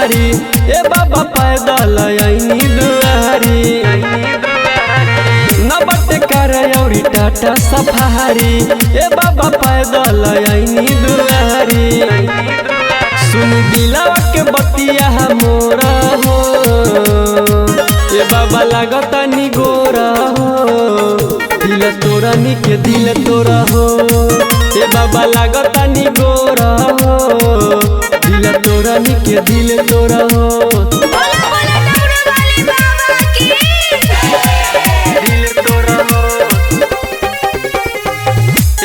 Safari ए बाबा पैदल आईनी दुआरी न बटे कर औरी टाटा सफारी ए बाबा पैदल आईनी दुआरी सुन दिलवा के बतिया मोरा हो ए बाबा लागता नी गोरा हो दिल तोरा नी के दिल तोरा हो ए बाबा लागता नी गोरा हो दिल तोरा नी के दिल तोरा हो दिल तोरा हो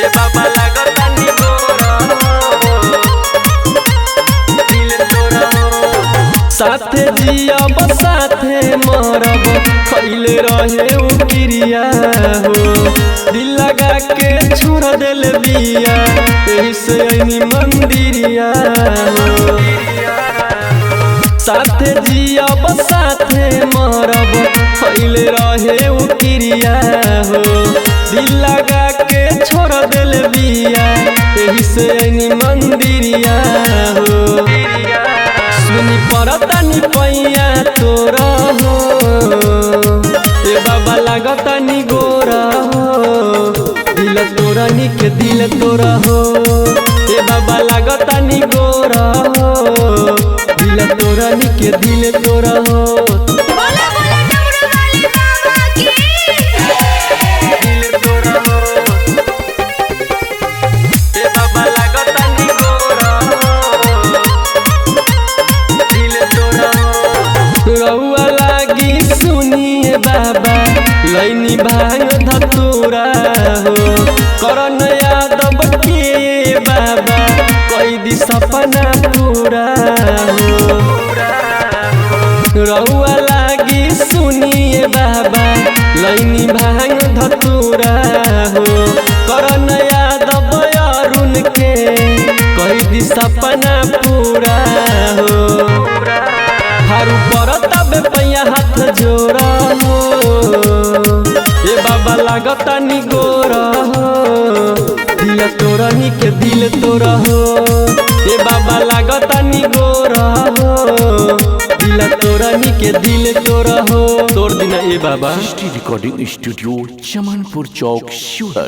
ए बाबा लागता नी गोरा हो दिल तोरा हो साथे जियब साथे मरब खैले रहे उ क्रिया हो दिल लगा के छोड़ दिल बिया यही से ऐनी मंदिरिया हो साथे जियब साथे मरब खैले रहे उ क्रिया हो दिल लगा के छोड़ दिल बिया यही से ऐनी मंदिरिया हो सुनी पड़ता नी पैया तोरा हो ए बाबा लागता नी गोरा हो दिल तोरा नी के दिल तोरा हो ए बाबा लागता नी गोरा हो दिल तोरा नी के दिल तोरा हो दिल तोरा हो ए बाबा लागता नी गोरा रउआ लागी सुनिए बाबा लैनी भांग धतूरा हो करन यादव के बाबा कोई दी सपना पूरा हो रउआ लागी सुनिए बाबा लैनी भांग धतूरा हो करन यादव अरुण के कोई दी सपना पूरा हो हारू परता बे पैया हाथ जोड़ा हो ए बाबा लागता नी गोरा हो दिल तोरा नी के दिल तोरा हो ए बाबा लागता नी गोरा हो दिल तोरा नी के दिल तोरा हो तोड़ दिना ए बाबा। रिकॉर्डिंग स्टूडियो चमनपुर चौक शिवहर।